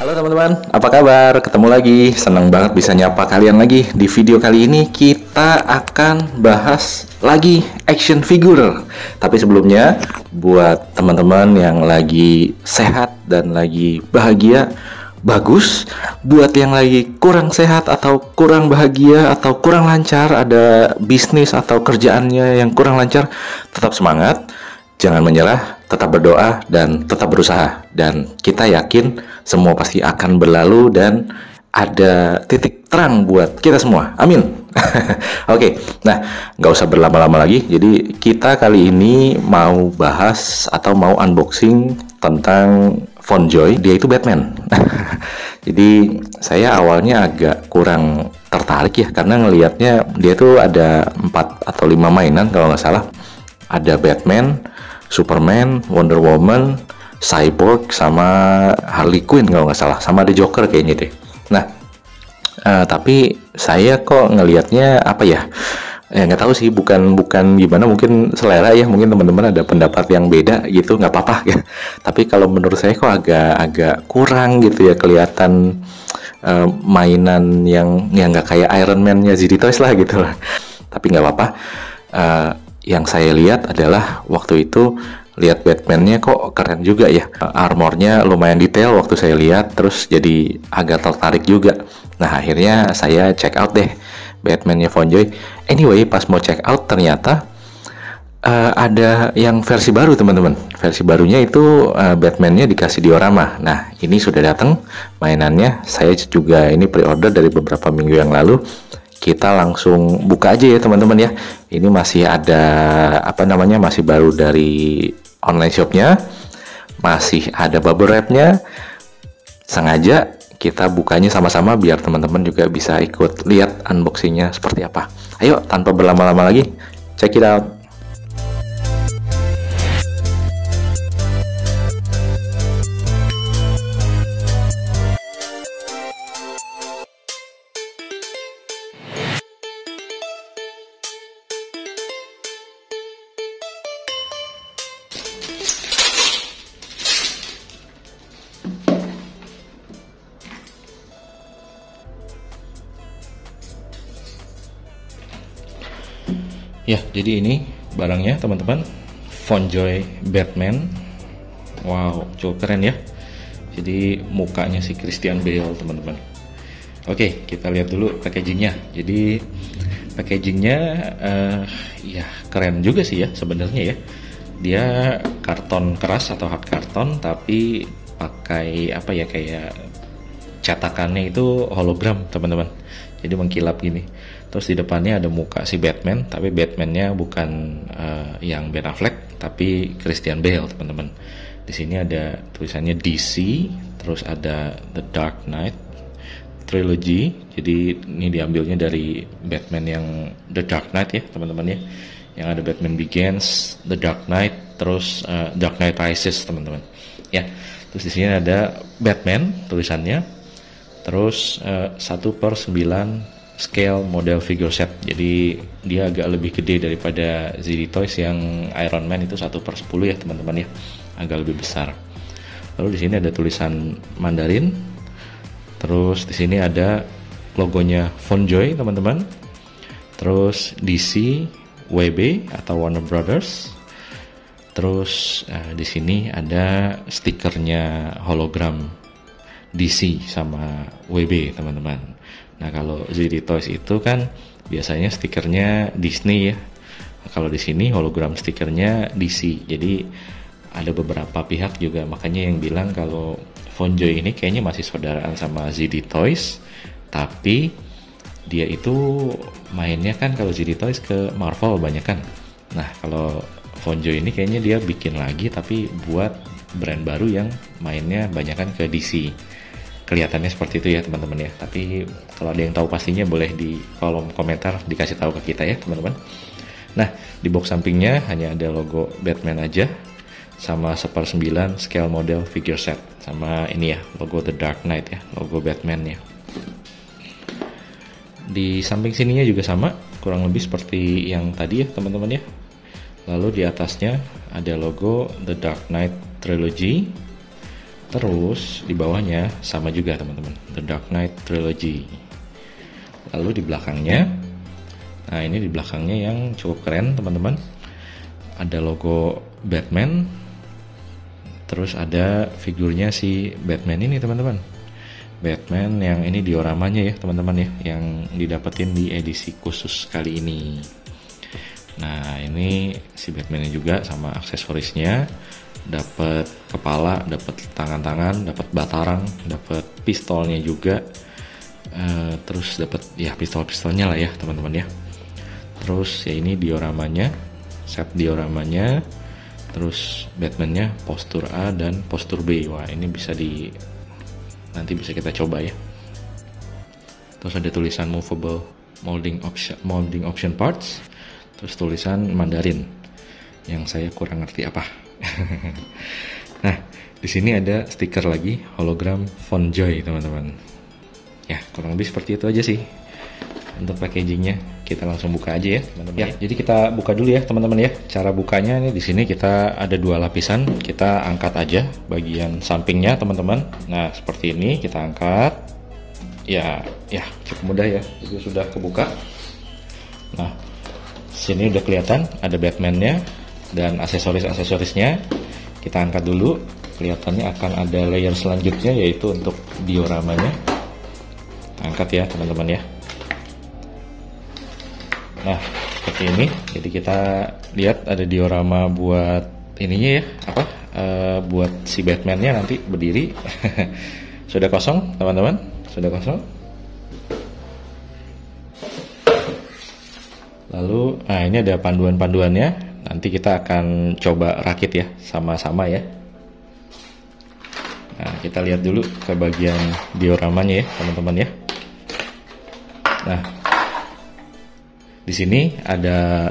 Halo teman-teman, apa kabar? Ketemu lagi, senang banget bisa nyapa kalian lagi. Di video kali ini kita akan bahas lagi action figure. Tapi sebelumnya, buat teman-teman yang lagi sehat dan lagi bahagia, bagus. Buat yang lagi kurang sehat atau kurang bahagia atau kurang lancar, ada bisnis atau kerjaannya yang kurang lancar, tetap semangat. Jangan menyerah, tetap berdoa, dan tetap berusaha. Dan kita yakin semua pasti akan berlalu dan ada titik terang buat kita semua. Amin. Oke, nah nggak usah berlama-lama lagi. Jadi kita kali ini mau bahas atau mau unboxing tentang FontJoy. Dia itu Batman. Jadi saya awalnya agak kurang tertarik ya, karena ngelihatnya dia tuh ada 4 atau 5 mainan kalau nggak salah. Ada Batman, Superman, Wonder Woman, Cyborg, sama Harley Quinn kalau nggak salah, sama ada Joker kayaknya deh. Nah, tapi saya kok ngelihatnya apa ya? Nggak tahu sih, bukan gimana, mungkin selera ya, mungkin teman-teman ada pendapat yang beda gitu, nggak apa-apa ya. Tapi kalau menurut saya kok agak kurang gitu ya, kelihatan mainan yang nggak kayak Iron Man-nya ZD Toys lah gitu lah. Tapi nggak apa-apa. Yang saya lihat adalah waktu itu lihat Batman-nya kok keren juga ya, armornya lumayan detail waktu saya lihat, terus jadi agak tertarik juga. Nah akhirnya saya check out deh Batman-nya FontJoy. Anyway, pas mau check out ternyata ada yang versi baru teman-teman. Versi barunya itu Batman-nya dikasih diorama. Nah ini sudah datang mainannya, saya juga ini pre-order dari beberapa minggu yang lalu. Kita langsung buka aja ya teman-teman ya. Ini masih ada masih baru dari online shopnya, masih ada bubble wrapnya. Sengaja kita bukanya sama-sama biar teman-teman juga bisa ikut lihat unboxingnya seperti apa. Ayo tanpa berlama-lama lagi, check it out. Ya, jadi ini barangnya teman-teman, FontJoy Batman. Wow, cukup keren ya. Jadi mukanya si Christian Bale teman-teman. Oke, kita lihat dulu packagingnya. Jadi packagingnya ya keren juga sih ya sebenarnya ya. Dia karton keras atau hard karton, tapi pakai kayak cetakannya itu hologram teman-teman. Jadi mengkilap gini. Terus di depannya ada muka si Batman, tapi Batman-nya bukan yang Ben Affleck, tapi Christian Bale teman-teman. Di sini ada tulisannya DC, terus ada The Dark Knight Trilogy. Jadi ini diambilnya dari Batman yang The Dark Knight ya teman-teman ya. Yang ada Batman Begins, The Dark Knight, terus Dark Knight Rises teman-teman. Ya. Terus di sini ada Batman tulisannya. Terus 1/9 scale model figure set. Jadi dia agak lebih gede daripada ZD Toys yang Iron Man itu 1/10 ya teman-teman ya, agak lebih besar. Lalu di sini ada tulisan Mandarin. Terus di sini ada logonya FontJoy teman-teman. Terus DC, WB atau Warner Brothers. Terus di sini ada stikernya hologram DC sama WB teman-teman. Nah kalau ZD Toys itu kan biasanya stikernya Disney ya. Kalau di sini hologram stikernya DC. Jadi ada beberapa pihak juga makanya yang bilang kalau FontJoy ini kayaknya masih saudaraan sama ZD Toys, tapi dia itu mainnya kan kalau ZD Toys ke Marvel banyak kan. Nah kalau FontJoy ini kayaknya dia bikin lagi tapi buat brand baru yang mainnya banyak kan ke DC. Kelihatannya seperti itu ya teman-teman ya. Tapi kalau ada yang tahu pastinya boleh di kolom komentar dikasih tahu ke kita ya teman-teman. Nah di box sampingnya hanya ada logo Batman aja, sama 1/9 scale model figure set, sama ini ya logo The Dark Knight ya, logo Batman ya. Di samping sininya juga sama, kurang lebih seperti yang tadi ya teman-teman ya. Lalu di atasnya ada logo The Dark Knight Trilogy, Terus di bawahnya sama juga teman-teman, The Dark Knight Trilogy. Lalu di belakangnya, nah ini di belakangnya yang cukup keren teman-teman, ada logo Batman. Terus ada figurnya si Batman ini teman-teman, Batman yang ini dioramanya ya teman-teman ya, yang didapetin di edisi khusus kali ini. Nah ini si Batman-nya juga sama aksesorisnya, dapat kepala, dapat tangan-tangan, dapat batarang, dapat pistolnya juga, terus dapat ya pistol-pistolnya lah ya teman-teman ya. Terus ya ini dioramanya, set dioramanya, terus Batman-nya postur A dan postur B. Wah ini bisa nanti bisa kita coba ya. Terus ada tulisan movable molding option parts, terus tulisan Mandarin yang saya kurang ngerti apa. Nah di sini ada stiker lagi hologram FonJoy teman-teman. Ya kurang lebih seperti itu aja sih untuk packagingnya. Kita langsung buka aja ya teman-teman. Ya jadi kita buka dulu ya teman-teman ya. Cara bukanya nih, di sini kita ada 2 lapisan. Kita angkat aja bagian sampingnya teman-teman. Nah seperti ini kita angkat. Ya cukup mudah ya. Itu sudah kebuka. Nah sini udah kelihatan ada Batman-nya dan aksesorisnya. Kita angkat dulu. Kelihatannya akan ada layer selanjutnya, yaitu untuk dioramanya. Angkat ya teman-teman ya. Nah seperti ini. Jadi kita lihat ada diorama buat ininya ya, buat si Batman-nya nanti berdiri. Sudah kosong teman-teman, sudah kosong. Lalu nah ini ada panduan-panduannya. Nanti kita akan coba rakit ya sama-sama ya. Nah kita lihat dulu ke bagian dioramanya ya teman-teman ya. Nah di sini ada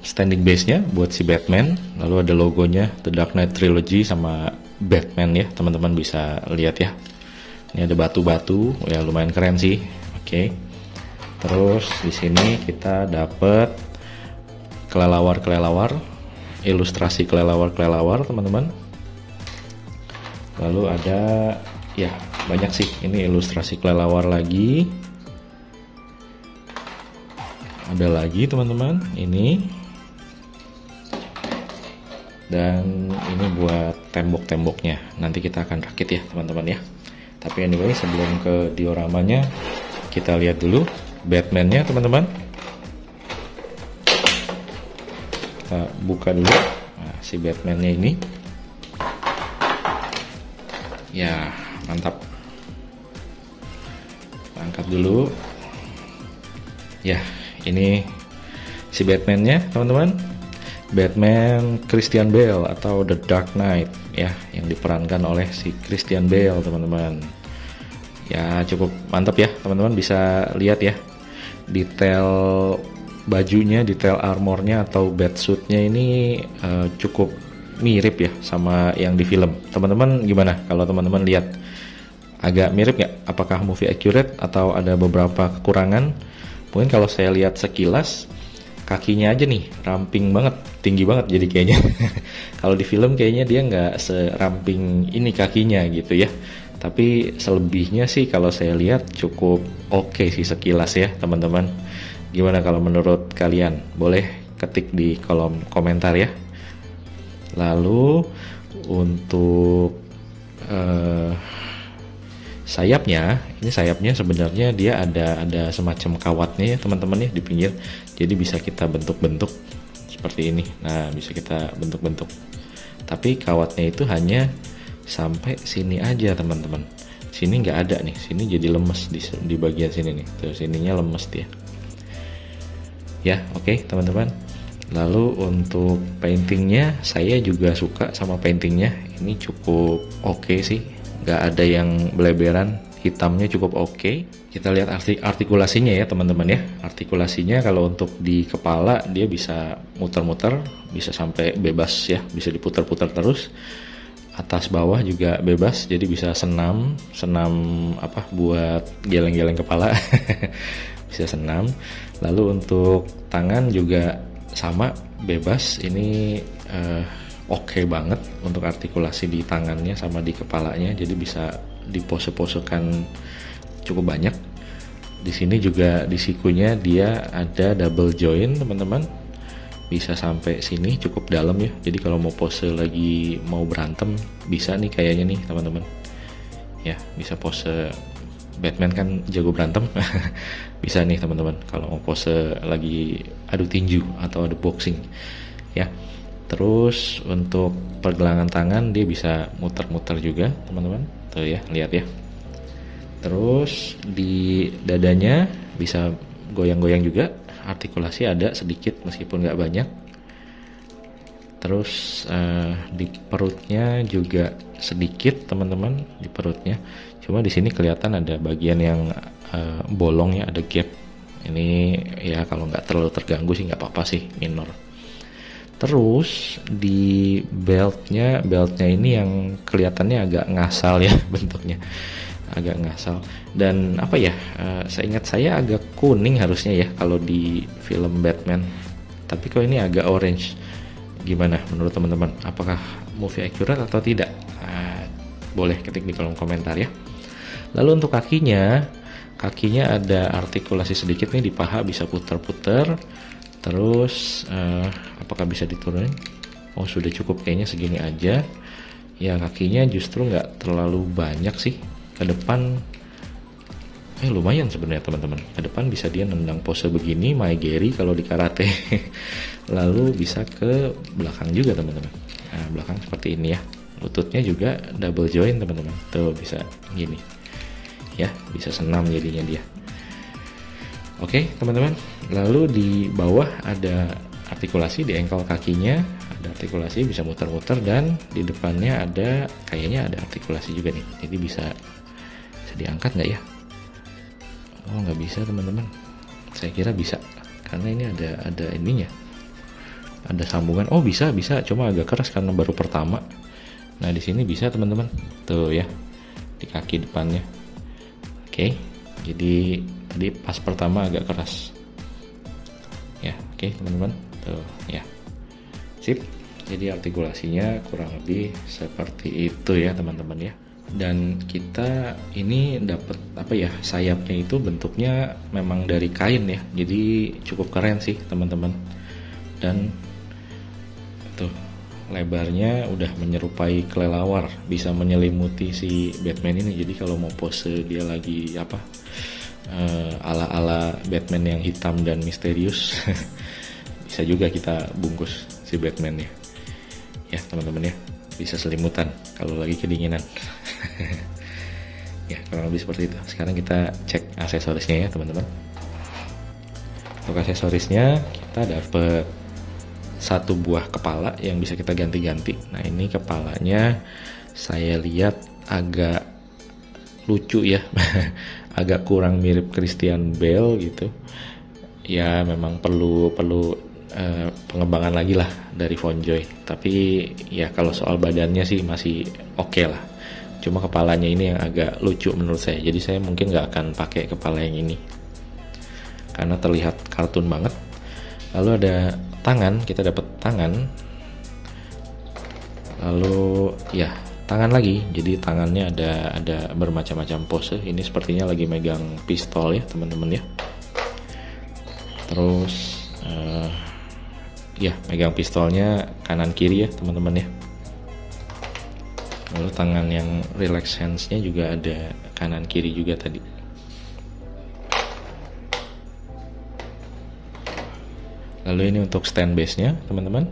standing base-nya buat si Batman, lalu ada logonya The Dark Knight Trilogy sama Batman ya, teman-teman bisa lihat ya. Ini ada batu-batu, ya lumayan keren sih. Oke. Terus di sini kita dapat kelelawar, ilustrasi kelelawar teman-teman. Lalu ada ya banyak sih, ini ilustrasi kelelawar lagi. Ada lagi teman-teman ini, dan ini buat tembok-temboknya. Nanti kita akan rakit ya teman-teman ya. Tapi anyway sebelum ke dioramanya, kita lihat dulu Batman-nya teman-teman. Kita buka dulu. Nah, si Batman-nya ini ya mantap. Kita angkat dulu ya. Ini si Batman-nya teman-teman, Batman Christian Bale atau The Dark Knight ya, yang diperankan oleh si Christian Bale teman-teman. Ya cukup mantap ya teman-teman, bisa lihat ya detail bajunya, detail armornya atau batsuitnya ini cukup mirip ya sama yang di film. Teman-teman gimana kalau teman-teman lihat? Agak mirip nggak? Apakah movie accurate atau ada beberapa kekurangan? Mungkin kalau saya lihat sekilas, kakinya aja nih ramping banget, tinggi banget jadi kayaknya. Kalau di film kayaknya dia nggak seramping ini kakinya gitu ya. Tapi selebihnya sih kalau saya lihat cukup oke sih sekilas ya teman-teman. Gimana kalau menurut kalian? Boleh ketik di kolom komentar ya. Lalu untuk sayapnya, ini sayapnya sebenarnya dia ada semacam kawatnya ya teman-teman ya di pinggir. Jadi bisa kita bentuk-bentuk seperti ini. Nah bisa kita bentuk-bentuk. Tapi kawatnya itu hanya sampai sini aja teman-teman. Sini nggak ada nih. Sini jadi lemes di bagian sini nih. Terus ininya lemes dia. Ya oke, teman-teman. Lalu untuk paintingnya, saya juga suka sama paintingnya. Ini cukup oke sih. Gak ada yang beleberan, hitamnya cukup oke. Kita lihat artikulasinya ya teman-teman ya. Artikulasinya kalau untuk di kepala dia bisa muter-muter, bisa sampai bebas ya, bisa diputar-putar terus. Atas bawah juga bebas, jadi bisa senam buat geleng-geleng kepala. Bisa senam. Lalu untuk tangan juga sama, bebas. Ini oke banget untuk artikulasi di tangannya sama di kepalanya, jadi bisa dipose-posekan cukup banyak. Di sini juga di sikunya dia ada double joint teman-teman, bisa sampai sini cukup dalam ya, jadi kalau mau pose lagi mau berantem bisa nih kayaknya nih teman-teman ya, bisa pose Batman kan jago berantem bisa nih teman-teman kalau mau pose lagi adu tinju atau adu boxing ya. Terus untuk pergelangan tangan dia bisa muter-muter juga teman-teman, tuh ya, lihat ya. Terus di dadanya bisa goyang-goyang juga, artikulasi ada sedikit meskipun nggak banyak. Terus di perutnya juga sedikit teman-teman, di perutnya. Cuma di sini kelihatan ada bagian yang bolong ya, ada gap. Ini ya kalau nggak terlalu terganggu sih nggak apa-apa sih, minor. Terus di beltnya ini yang kelihatannya agak ngasal ya bentuknya, agak ngasal. Dan apa ya, seingat saya agak kuning harusnya ya kalau di film Batman, tapi kok ini agak orange. Gimana menurut teman-teman, apakah movie accurate atau tidak? Boleh ketik di kolom komentar ya. Lalu untuk kakinya ada artikulasi sedikit nih di paha, bisa putar-putar. Terus apakah bisa diturunin? Oh sudah cukup kayaknya, segini aja ya. Kakinya justru nggak terlalu banyak sih. Ke depan lumayan sebenarnya teman-teman. Ke depan bisa dia nendang pose begini, maegeri kalau di karate. Lalu bisa ke belakang juga teman-teman. Nah, belakang seperti ini ya. Lututnya juga double joint teman-teman. Tuh bisa gini ya, bisa senam jadinya dia. Oke teman-teman, lalu di bawah ada artikulasi di engkel kakinya, ada artikulasi bisa muter-muter, dan di depannya ada kayaknya ada artikulasi juga nih. Jadi bisa diangkat nggak ya? Oh nggak bisa teman-teman, saya kira bisa karena ini ada ininya, ada sambungan. Oh bisa, cuma agak keras karena baru pertama. Nah di sini bisa teman-teman, tuh ya, di kaki depannya. Oke, jadi tadi pas pertama agak keras ya. Oke teman-teman, tuh ya, sip. Jadi artikulasinya kurang lebih seperti itu ya teman-teman ya. Dan kita ini dapat apa ya, sayapnya itu bentuknya memang dari kain ya, jadi cukup keren sih teman-teman. Dan tuh lebarnya udah menyerupai kelelawar, bisa menyelimuti si Batman ini. Jadi kalau mau pose dia lagi apa, ala-ala Batman yang hitam dan misterius bisa juga kita bungkus si Batman ya teman-teman ya, bisa selimutan kalau lagi kedinginan. Ya kurang lebih seperti itu. Sekarang kita cek aksesorisnya ya teman-teman. Untuk aksesorisnya kita dapat satu buah kepala yang bisa kita ganti-ganti. Nah ini kepalanya saya lihat agak lucu ya. Agak kurang mirip Christian Bale gitu ya, memang perlu pengembangan lagi lah dari Von Joy. Tapi ya kalau soal badannya sih masih oke lah. Cuma kepalanya ini yang agak lucu menurut saya. Jadi saya mungkin nggak akan pakai kepala yang ini karena terlihat kartun banget. Lalu ada tangan, kita dapat tangan. Lalu ya tangan lagi. Jadi tangannya ada bermacam-macam pose. Ini sepertinya lagi megang pistol ya teman-teman ya. Terus ya megang pistolnya kanan kiri ya teman-teman ya. Lalu tangan yang relax hands-nya juga ada kanan kiri juga tadi. Lalu ini untuk stand base-nya teman-teman.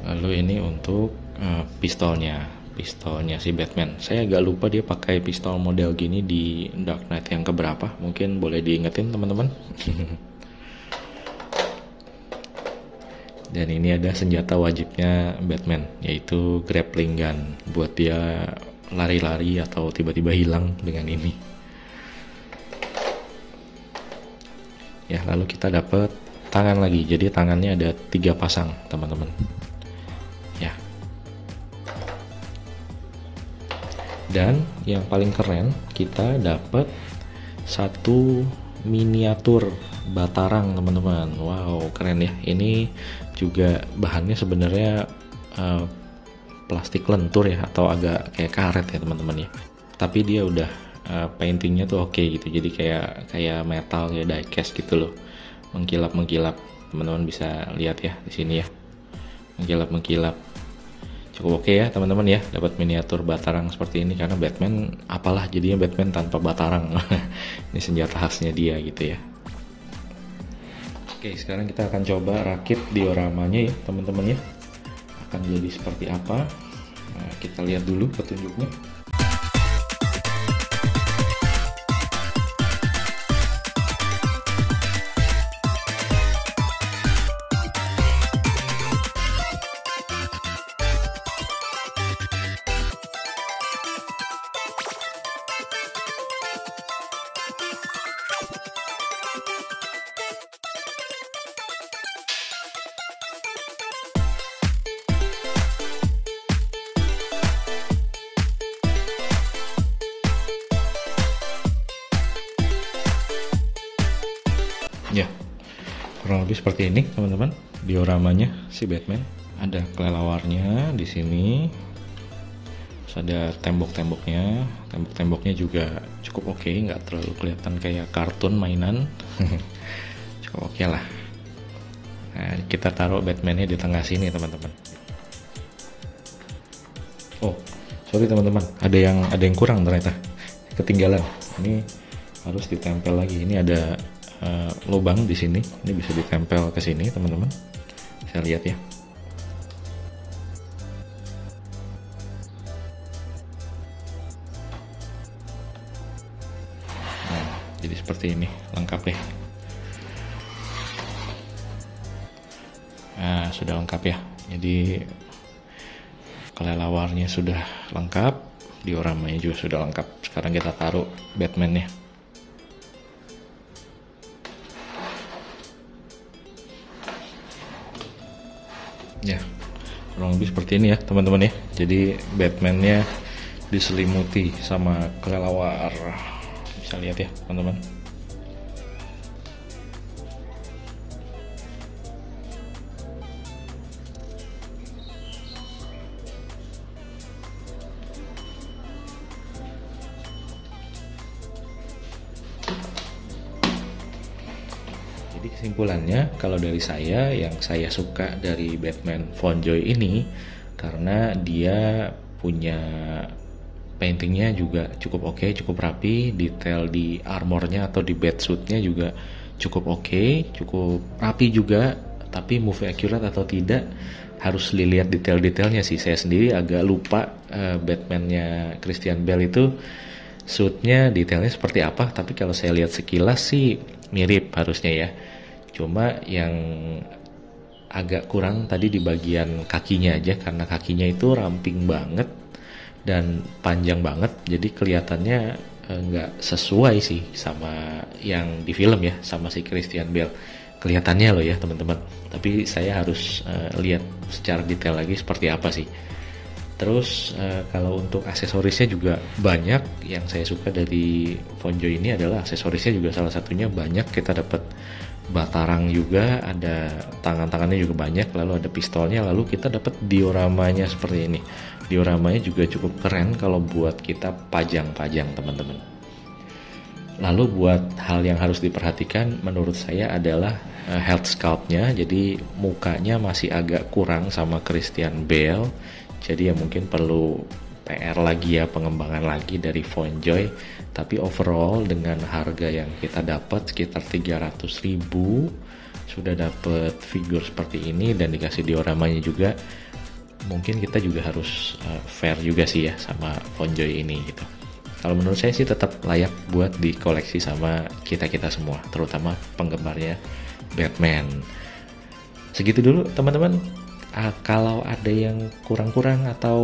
Lalu ini untuk pistolnya si Batman. Saya agak lupa dia pakai pistol model gini di Dark Knight yang keberapa. Mungkin boleh diingetin teman-teman. Dan ini ada senjata wajibnya Batman, yaitu grappling gun, buat dia lari-lari atau tiba-tiba hilang dengan ini. Ya, lalu kita dapat tangan lagi. Jadi tangannya ada 3 pasang, teman-teman. Ya. Dan yang paling keren, kita dapat satu miniatur Batarang teman-teman. Wow, keren ya. Ini juga bahannya sebenarnya plastik lentur ya, atau agak kayak karet ya teman-teman ya. Tapi dia udah paintingnya tuh oke gitu. Jadi kayak metal, kayak diecast gitu loh. Mengkilap-mengkilap. Teman-teman bisa lihat ya di sini ya. Mengkilap-mengkilap. Cukup oke ya teman-teman ya, dapat miniatur Batarang seperti ini, karena Batman apalah jadinya Batman tanpa Batarang. Ini senjata khasnya dia gitu ya. Oke, sekarang kita akan coba rakit dioramanya ya teman-teman ya. Akan jadi seperti apa? Nah, kita lihat dulu petunjuknya. Ya, kurang lebih seperti ini teman-teman dioramanya si Batman. Ada kelelawarnya di sini, terus ada tembok-temboknya. Tembok-temboknya juga cukup oke, nggak terlalu kelihatan kayak kartun mainan. Cukup oke lah. Nah, kita taruh Batman-nya di tengah sini teman-teman. Oh, sorry teman-teman, ada yang kurang ternyata, ketinggalan. Ini harus ditempel lagi. Ini ada lubang di sini, ini bisa ditempel ke sini teman-teman, bisa lihat ya. Nah, jadi seperti ini, lengkap deh. Nah, sudah lengkap ya. Jadi kelelawarnya sudah lengkap, dioramanya juga sudah lengkap. Sekarang kita taruh Batman-nya. Ya, kurang lebih seperti ini ya teman-teman ya. Jadi Batman-nya diselimuti sama kelelawar, bisa lihat ya teman-teman. Jadi kesimpulannya, kalau dari saya, yang saya suka dari Batman Fonjoy ini karena dia punya paintingnya juga cukup oke, cukup rapi, detail di armornya atau di batsuitnya juga cukup oke, cukup rapi juga. Tapi movie accurate atau tidak harus dilihat detail-detailnya sih. Saya sendiri agak lupa Batman-nya Christian Bale itu suitnya detailnya seperti apa, tapi kalau saya lihat sekilas sih mirip harusnya ya. Cuma yang agak kurang tadi di bagian kakinya aja, karena kakinya itu ramping banget dan panjang banget, jadi kelihatannya nggak sesuai sih sama yang di film ya, sama si Christian Bale kelihatannya loh ya teman-teman. Tapi saya harus lihat secara detail lagi seperti apa sih. Terus kalau untuk aksesorisnya juga banyak. Yang saya suka dari Fonjoy ini adalah aksesorisnya juga, salah satunya banyak. Kita dapat Batarang juga, ada tangan-tangannya juga banyak, lalu ada pistolnya, lalu kita dapat dioramanya seperti ini. Dioramanya juga cukup keren kalau buat kita pajang-pajang teman-teman. Lalu buat hal yang harus diperhatikan menurut saya adalah health sculpt-nya. Jadi mukanya masih agak kurang sama Christian Bale. Jadi ya mungkin perlu PR lagi ya, pengembangan lagi dari Fonjoy. Tapi overall dengan harga yang kita dapat sekitar 300.000 sudah dapat figur seperti ini dan dikasih dioramanya juga. Mungkin kita juga harus fair juga sih ya sama Fonjoy ini gitu. Kalau menurut saya sih tetap layak buat dikoleksi sama kita-kita semua, terutama penggemarnya Batman. Segitu dulu teman-teman. Kalau ada yang kurang-kurang atau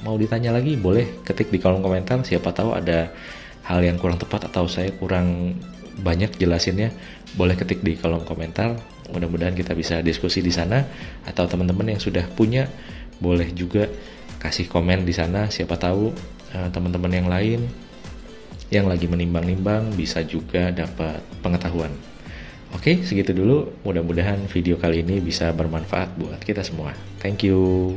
mau ditanya lagi, boleh ketik di kolom komentar. Siapa tahu ada hal yang kurang tepat atau saya kurang banyak jelasinnya, boleh ketik di kolom komentar. Mudah-mudahan kita bisa diskusi di sana. Atau teman-teman yang sudah punya, boleh juga kasih komen di sana. Siapa tahu teman-teman yang lain yang lagi menimbang-nimbang bisa juga dapat pengetahuan. Oke, segitu dulu. Mudah-mudahan video kali ini bisa bermanfaat buat kita semua. Thank you.